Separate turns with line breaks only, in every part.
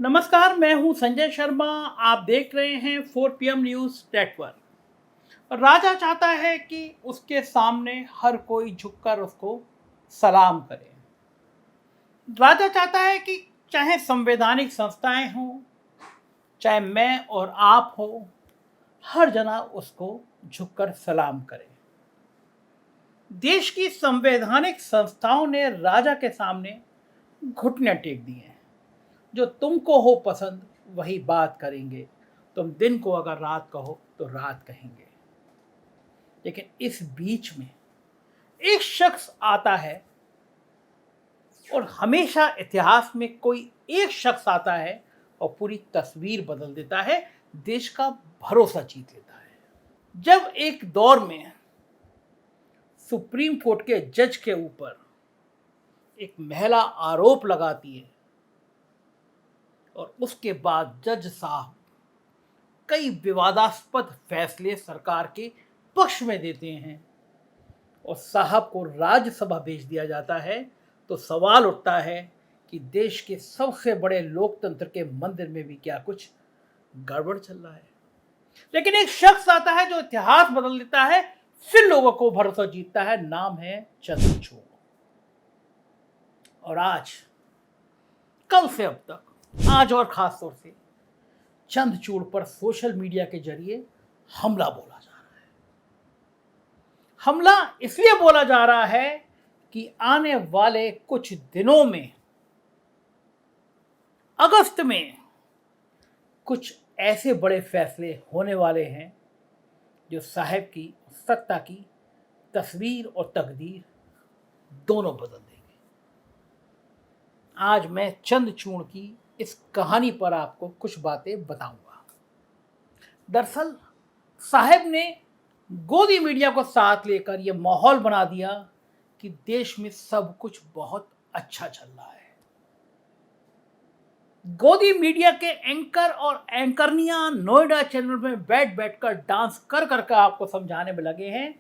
नमस्कार, मैं हूं संजय शर्मा। आप देख रहे हैं 4 PM न्यूज़ नेटवर्क। राजा चाहता है कि उसके सामने हर कोई झुककर उसको सलाम करे। राजा चाहता है कि चाहे संवैधानिक संस्थाएं हों, चाहे मैं और आप हो, हर जना उसको झुककर सलाम करे। देश की संवैधानिक संस्थाओं ने राजा के सामने घुटने टेक दिए हैं। जो तुमको हो पसंद वही बात करेंगे, तुम दिन को अगर रात कहो तो रात कहेंगे। लेकिन इस बीच में एक शख्स आता है और हमेशा इतिहास में कोई एक शख्स आता है और पूरी तस्वीर बदल देता है, देश का भरोसा जीत लेता है। जब एक दौर में सुप्रीम कोर्ट के जज के ऊपर एक महिला आरोप लगाती है और उसके बाद जज साहब कई विवादास्पद फैसले सरकार के पक्ष में देते हैं और साहब को राज्यसभा भेज दिया जाता है, तो सवाल उठता है कि देश के सबसे बड़े लोकतंत्र के मंदिर में भी क्या कुछ गड़बड़ चल रहा है। लेकिन एक शख्स आता है जो इतिहास बदल देता है, फिर लोगों को भरोसा जीतता है। नाम है चंद्रचूड़। और आज, कल से अब तक, आज और खास तौर से चंद्रचूड़ पर सोशल मीडिया के जरिए हमला बोला जा रहा है। हमला इसलिए बोला जा रहा है कि आने वाले कुछ दिनों में, अगस्त में, कुछ ऐसे बड़े फैसले होने वाले हैं जो साहब की सत्ता की तस्वीर और तकदीर दोनों बदल देंगे। आज मैं चंद्रचूड़ की इस कहानी पर आपको कुछ बातें बताऊंगा। दरअसल साहब ने गोदी मीडिया को साथ लेकर यह माहौल बना दिया कि देश में सब कुछ बहुत अच्छा चल रहा है। गोदी मीडिया के एंकर और एंकरनियां नोएडा चैनल में बैठ बैठकर डांस कर कर आपको समझाने में लगे हैं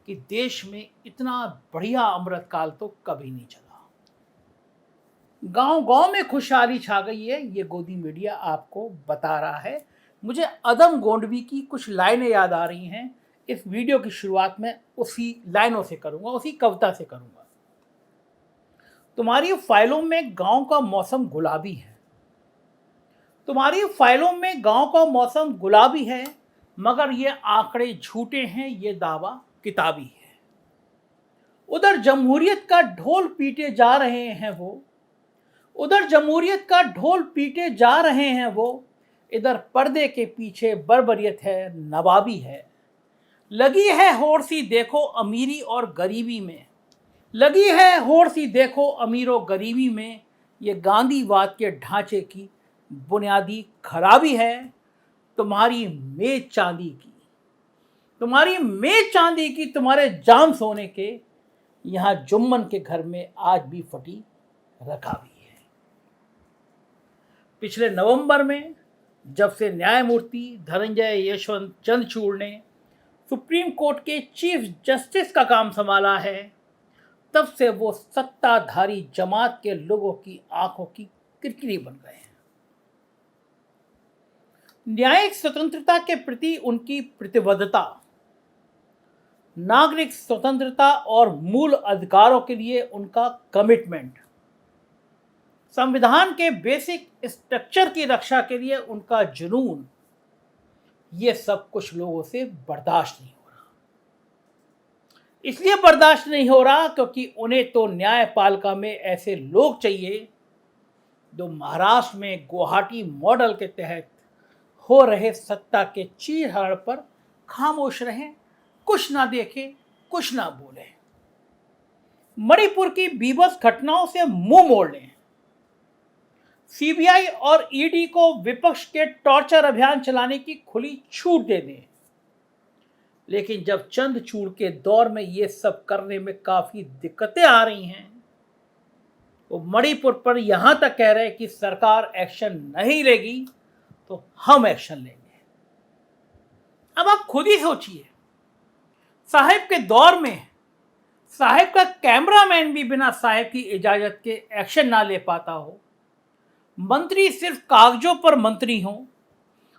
कि देश में इतना बढ़िया अमृतकाल तो कभी नहीं चला। गांव गांव में खुशहाली छा गई है, ये गोदी मीडिया आपको बता रहा है। मुझे अदम गोंडवी की कुछ लाइनें याद आ रही हैं। इस वीडियो की शुरुआत में उसी लाइनों से करूंगा, उसी कविता से करूंगा। तुम्हारी फाइलों में गांव का मौसम गुलाबी है, तुम्हारी फाइलों में गांव का मौसम गुलाबी है, मगर ये आंकड़े झूठे हैं, ये दावा किताबी है। उधर जमहूरियत का ढोल पीटे जा रहे हैं वो, उधर जमहूरियत का ढोल पीटे जा रहे हैं वो, इधर पर्दे के पीछे बर्बरियत है, नवाबी है। लगी है होड़ सी देखो अमीरी और गरीबी में, लगी है होड़ सी देखो अमीर और गरीबी में, ये गांधीवाद के ढांचे की बुनियादी खराबी है। तुम्हारी मेज चांदी की, तुम्हारी मेज चांदी की, तुम्हारे जाम सोने के, यहां जुम्मन के घर में आज भी फटी रकाबी है। पिछले नवंबर में जब से न्यायमूर्ति धनंजय यशवंत चंद्रचूड़ ने सुप्रीम कोर्ट के चीफ जस्टिस का काम संभाला है, तब से वो सत्ताधारी जमात के लोगों की आंखों की किरकिरी बन गए हैं। न्यायिक स्वतंत्रता के प्रति उनकी प्रतिबद्धता, नागरिक स्वतंत्रता और मूल अधिकारों के लिए उनका कमिटमेंट, संविधान के बेसिक स्ट्रक्चर की रक्षा के लिए उनका जुनून, ये सब कुछ लोगों से बर्दाश्त नहीं हो रहा। इसलिए बर्दाश्त नहीं हो रहा क्योंकि उन्हें तो न्यायपालिका में ऐसे लोग चाहिए जो महाराष्ट्र में गुवाहाटी मॉडल के तहत हो रहे सत्ता के चीरहरण पर खामोश रहें, कुछ ना देखें, कुछ ना बोलें। मणिपुर की बीभत्स घटनाओं से मुंह मोड़ लें, सीबीआई और ईडी को विपक्ष के टॉर्चर अभियान चलाने की खुली छूट दे दें। लेकिन जब चंद्रचूड़ के दौर में ये सब करने में काफी दिक्कतें आ रही हैं, वो मणिपुर पर यहां तक कह रहे हैं कि सरकार एक्शन नहीं लेगी तो हम एक्शन लेंगे। अब आप खुद ही सोचिए, साहब के दौर में साहब का कैमरामैन भी बिना साहब की इजाजत के एक्शन ना ले पाता हो, मंत्री सिर्फ कागजों पर मंत्री हों।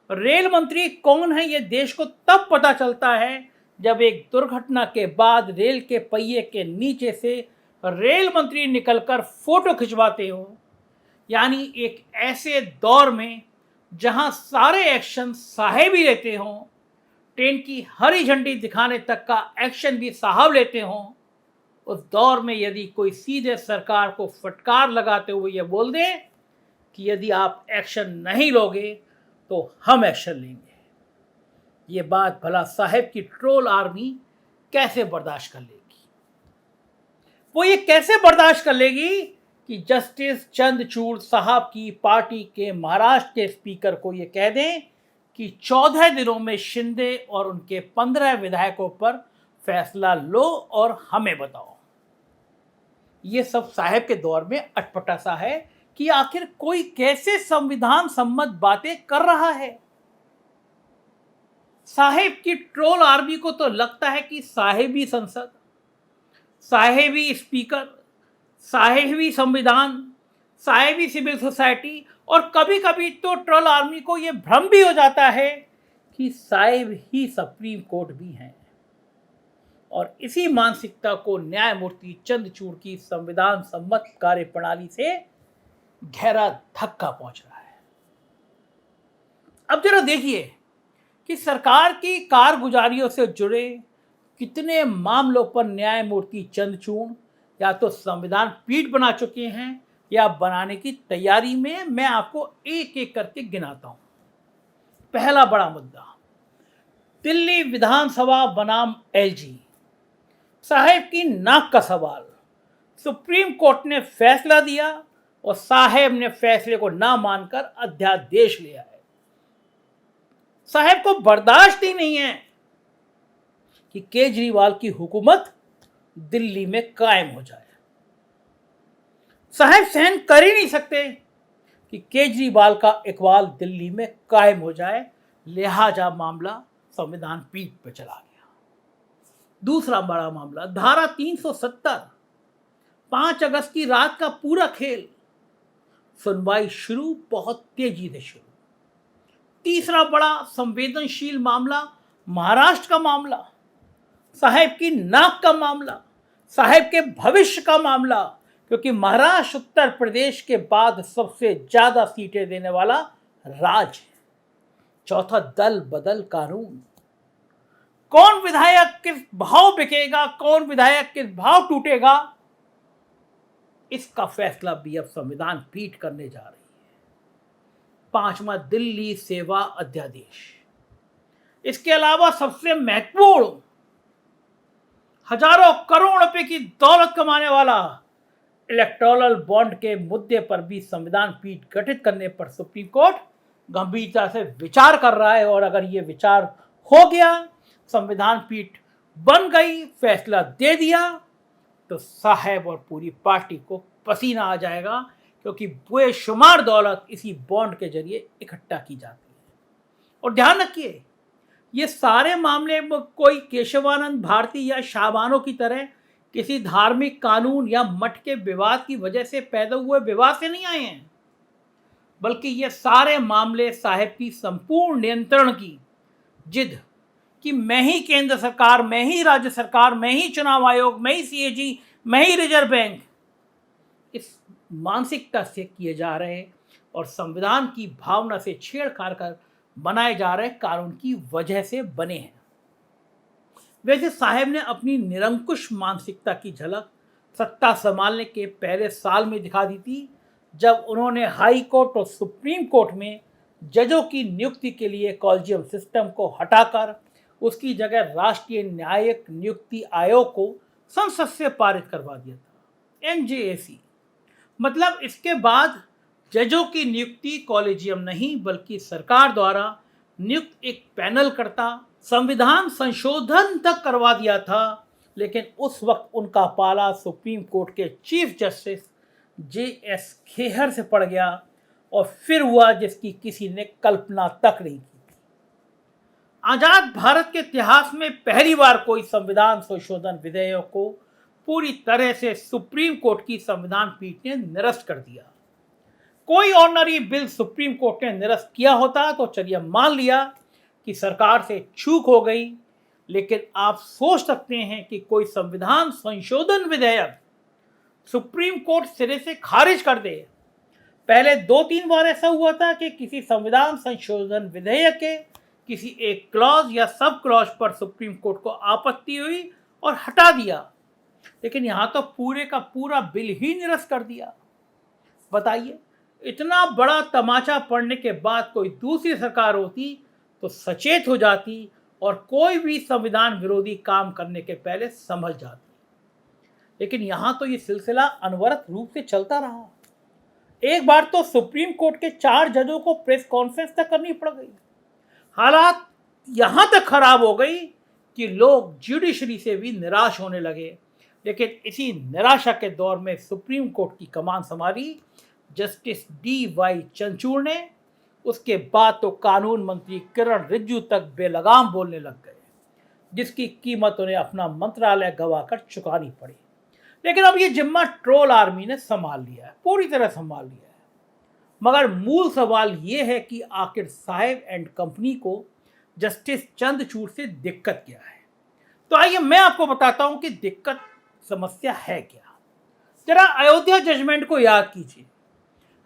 रेल मंत्री कौन है ये देश को तब पता चलता है जब एक दुर्घटना के बाद रेल के पहिए के नीचे से रेल मंत्री निकलकर फोटो खिंचवाते हो। यानी एक ऐसे दौर में जहां सारे एक्शन साहेब ही लेते हों, ट्रेन की हरी झंडी दिखाने तक का एक्शन भी साहब लेते हों, उस दौर में यदि कोई सीधे सरकार को फटकार लगाते हुए ये बोल दे कि यदि आप एक्शन नहीं लोगे तो हम एक्शन लेंगे, ये बात भला साहेब की ट्रोल आर्मी कैसे बर्दाश्त कर लेगी? वो ये कैसे बर्दाश्त कर लेगी कि जस्टिस चंद्रचूड़ साहब की पार्टी के महाराष्ट्र के स्पीकर को ये कह दें कि 14 दिनों में शिंदे और उनके 15 विधायकों पर फैसला लो और हमें बताओ। ये सब साहेब के दौर में अटपटा सा है कि आखिर कोई कैसे संविधान सम्मत बातें कर रहा है। साहेब की ट्रोल आर्मी को तो लगता है कि साहेबी संसद, साहेबी स्पीकर, साहेबी संविधान, साहेबी सिविल सोसाइटी, और कभी कभी तो ट्रोल आर्मी को यह भ्रम भी हो जाता है कि साहेब ही सुप्रीम कोर्ट भी हैं। और इसी मानसिकता को न्यायमूर्ति चंद्रचूड़ की संविधान सम्मत कार्यप्रणाली से गहरा धक्का पहुंच रहा है। अब जरा देखिए कि सरकार की कारगुजारियों से जुड़े कितने मामलों पर न्यायमूर्ति चंद्रचूड़ या तो संविधान पीठ बना चुके हैं या बनाने की तैयारी में। मैं आपको एक एक करके गिनाता हूं। पहला बड़ा मुद्दा, दिल्ली विधानसभा बनाम एलजी। साहेब की नाक का सवाल। सुप्रीम कोर्ट ने फैसला दिया और साहेब ने फैसले को ना मानकर अध्यादेश लिया है। साहेब को बर्दाश्त ही नहीं है कि केजरीवाल की हुकूमत दिल्ली में कायम हो जाए। साहेब सहन कर ही नहीं सकते कि केजरीवाल का इकबाल दिल्ली में कायम हो जाए, लिहाजा मामला संविधान पीठ पर चला गया। दूसरा बड़ा मामला, धारा 370, 5 अगस्त की रात का पूरा खेल। सुनवाई शुरू, बहुत तेजी से शुरू। तीसरा बड़ा संवेदनशील मामला, महाराष्ट्र का मामला, साहेब की नाक का मामला, साहेब के भविष्य का मामला, क्योंकि महाराष्ट्र उत्तर प्रदेश के बाद सबसे ज्यादा सीटें देने वाला राज्य है। चौथा, दल बदल कानून। कौन विधायक किस भाव बिकेगा, कौन विधायक किस भाव टूटेगा, इसका फैसला भी अब संविधान पीठ करने जा रही है। पांचवा, दिल्ली सेवा अध्यादेश। इसके अलावा सबसे महत्वपूर्ण, हजारों करोड़ रुपए की दौलत कमाने वाला इलेक्टोरल बॉन्ड के मुद्दे पर भी संविधान पीठ गठित करने पर सुप्रीम कोर्ट गंभीरता से विचार कर रहा है। और अगर ये विचार हो गया, संविधान पीठ बन गई, फैसला दे दिया, तो साहेब और पूरी पार्टी को पसीना आ जाएगा, क्योंकि बेशुमार दौलत इसी बॉन्ड के जरिए इकट्ठा की जाती है। और ध्यान रखिए, ये सारे मामले कोई केशवानंद भारती या शाहबानों की तरह किसी धार्मिक कानून या मठ के विवाद की वजह से पैदा हुए विवाद से नहीं आए हैं, बल्कि ये सारे मामले साहेब की संपूर्ण नियंत्रण की जिद कि मैं ही केंद्र सरकार, मैं ही राज्य सरकार, मैं ही चुनाव आयोग, मैं ही सीएजी, मैं ही रिजर्व बैंक, इस मानसिकता से किए जा रहे और संविधान की भावना से छेड़छाड़ कर बनाए जा रहे कानून की वजह से बने हैं। वैसे साहेब ने अपनी निरंकुश मानसिकता की झलक सत्ता संभालने के पहले साल में दिखा दी थी, जब उन्होंने हाई कोर्ट और सुप्रीम कोर्ट में जजों की नियुक्ति के लिए कॉलेजियम सिस्टम को हटाकर उसकी जगह राष्ट्रीय न्यायिक नियुक्ति आयोग को संसद से पारित करवा दिया था, एनजेएसी। मतलब इसके बाद जजों की नियुक्ति कॉलेजियम नहीं बल्कि सरकार द्वारा नियुक्त एक पैनल करता, संविधान संशोधन तक करवा दिया था। लेकिन उस वक्त उनका पाला सुप्रीम कोर्ट के चीफ जस्टिस जेएस खेहर से पड़ गया और फिर हुआ जिसकी किसी ने कल्पना तक नहीं की। आजाद भारत के इतिहास में पहली बार कोई संविधान संशोधन विधेयक को पूरी तरह से सुप्रीम कोर्ट की संविधान पीठ ने निरस्त कर दिया। कोई ऑर्डिनरी बिल सुप्रीम कोर्ट ने निरस्त किया होता तो चलिए मान लिया कि सरकार से चूक हो गई, लेकिन आप सोच सकते हैं कि कोई संविधान संशोधन विधेयक सुप्रीम कोर्ट सिरे से खारिज कर दे। पहले 2-3 बार ऐसा हुआ था कि किसी संविधान संशोधन विधेयक के किसी एक क्लॉज या सब क्लॉज पर सुप्रीम कोर्ट को आपत्ति हुई और हटा दिया, लेकिन यहां तो पूरे का पूरा बिल ही निरस्त कर दिया। बताइए, इतना बड़ा तमाचा पड़ने के बाद कोई दूसरी सरकार होती तो सचेत हो जाती और कोई भी संविधान विरोधी काम करने के पहले समझ जाती, लेकिन यहां तो ये सिलसिला अनवरत रूप से चलता रहा। एक बार तो सुप्रीम कोर्ट के 4 जजों को प्रेस कॉन्फ्रेंस तक करनी पड़ गई। हालात यहां तक खराब हो गई कि लोग जुडिशरी से भी निराश होने लगे, लेकिन इसी निराशा के दौर में सुप्रीम कोर्ट की कमान संभाली जस्टिस डी.वाई. चंद्रचूड़ ने। उसके बाद तो कानून मंत्री किरण रिजिजू तक बेलगाम बोलने लग गए, जिसकी कीमत उन्हें अपना मंत्रालय गंवाकर चुकानी पड़ी। लेकिन अब ये जिम्मा ट्रोल आर्मी ने संभाल लिया है, पूरी तरह संभाल लिया है। मगर मूल सवाल ये है कि आखिर साहेब एंड कंपनी को जस्टिस चंद्रचूड़ से दिक्कत क्या है। तो आइए मैं आपको बताता हूं कि दिक्कत समस्या है क्या। जरा अयोध्या जजमेंट को याद कीजिए।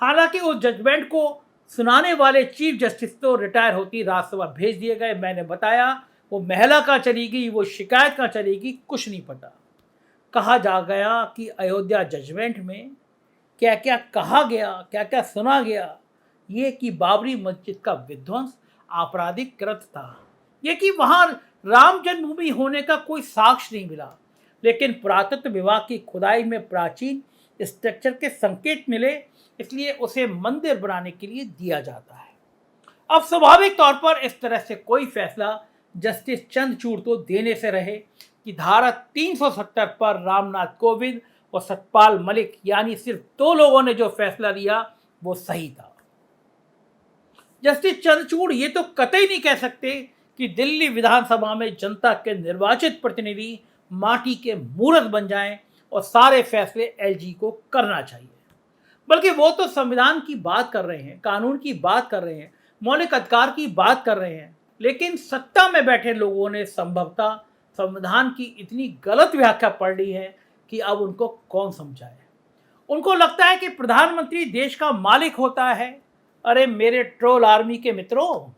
हालांकि उस जजमेंट को सुनाने वाले चीफ जस्टिस तो रिटायर होती राज्यसभा भेज दिए गए। मैंने बताया वो महिला कहाँ चली गई, वो शिकायत कहाँ चली गई, कुछ नहीं पता। कहा जा गया कि अयोध्या जजमेंट में क्या क्या कहा गया, क्या क्या सुना गया, ये कि बाबरी मस्जिद का विध्वंस आपराधिक कृत्य था, ये कि वहाँ राम जन्मभूमि होने का कोई साक्ष्य नहीं मिला, लेकिन पुरातत्व विभाग की खुदाई में प्राचीन स्ट्रक्चर के संकेत मिले, इसलिए उसे मंदिर बनाने के लिए दिया जाता है। अब स्वाभाविक तौर पर इस तरह से कोई फैसला जस्टिस चंद्रचूड़ तो देने से रहे कि धारा 370 पर रामनाथ कोविंद और सतपाल मलिक यानी सिर्फ 2 लोगों ने जो फैसला लिया वो सही था। जस्टिस चंद्रचूड़ ये तो कतई नहीं कह सकते कि दिल्ली विधानसभा में जनता के निर्वाचित प्रतिनिधि माटी के मूर्त बन जाएं और सारे फैसले एलजी को करना चाहिए, बल्कि वो तो संविधान की बात कर रहे हैं, कानून की बात कर रहे हैं, मौलिक अधिकार की बात कर रहे हैं। लेकिन सत्ता में बैठे लोगों ने संभवतः संविधान की इतनी गलत व्याख्या पढ़ ली है कि अब उनको कौन समझाए। उनको लगता है कि प्रधानमंत्री देश का मालिक होता है। अरे मेरे ट्रोल आर्मी के मित्रों,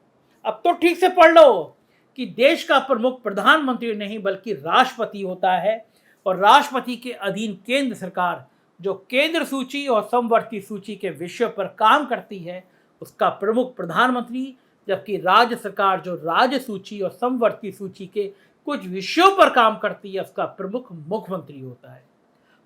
अब तो ठीक से पढ़ लो कि देश का प्रमुख प्रधानमंत्री नहीं बल्कि राष्ट्रपति होता है, और राष्ट्रपति के अधीन केंद्र सरकार जो केंद्र सूची और समवर्ती सूची के विषयों पर काम करती है उसका प्रमुख प्रधानमंत्री, जबकि राज्य सरकार जो राज्य सूची और समवर्ती सूची के कुछ विषयों पर काम करती है उसका प्रमुख मुख्यमंत्री होता है।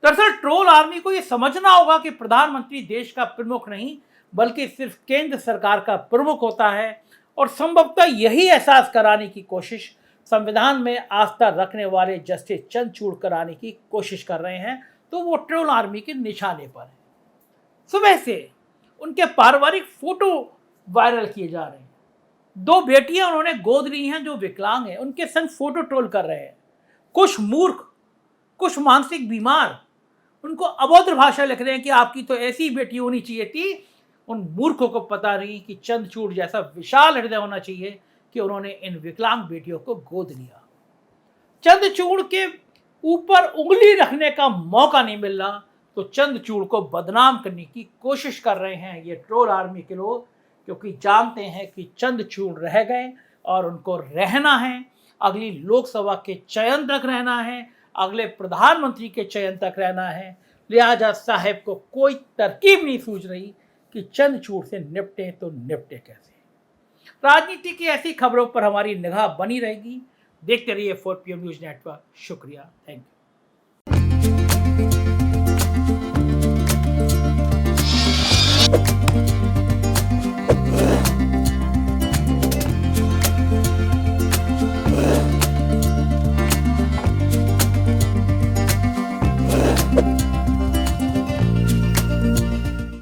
दरअसल ट्रोल आर्मी को यह समझना होगा कि प्रधानमंत्री देश का प्रमुख नहीं बल्कि सिर्फ केंद्र सरकार का प्रमुख होता है, और संभवतः यही एहसास कराने की कोशिश संविधान में आस्था रखने वाले जस्टिस चंद्रचूड़ कराने की कोशिश कर रहे हैं, तो वो ट्रोल आर्मी के निशाने पर है। सुबह से उनके पारिवारिक फोटो वायरल किए जा रहे हैं। 2 बेटियां उन्होंने गोद ली हैं जो विकलांग हैं, उनके संग फोटो ट्रोल कर रहे हैं। कुछ मूर्ख, कुछ मानसिक बीमार उनको अभद्र भाषा लिख रहे हैं कि आपकी तो ऐसी बेटी होनी चाहिए थी। उन मूर्खों को पता नहीं कि चंद्रचूड़ जैसा विशाल हृदय होना चाहिए कि उन्होंने इन विकलांग बेटियों को गोद लिया। चंद्रचूड़ के ऊपर उंगली रखने का मौका नहीं मिल रहा तो चंद्रचूड़ को बदनाम करने की कोशिश कर रहे हैं ये ट्रोल आर्मी के लोग, क्योंकि जानते हैं कि चंद्रचूड़ रह गए और उनको रहना है, अगली लोकसभा के चयन तक रहना है, अगले प्रधानमंत्री के चयन तक रहना है। लिहाजा साहब को कोई तरकीब नहीं सूझ रही कि चंद्रचूड़ से निपटे तो निपटे कैसे। राजनीति की ऐसी खबरों पर हमारी निगाह बनी रहेगी। देखते रहिए 4PM न्यूज़ नेटवर्क। शुक्रिया, थैंक यू।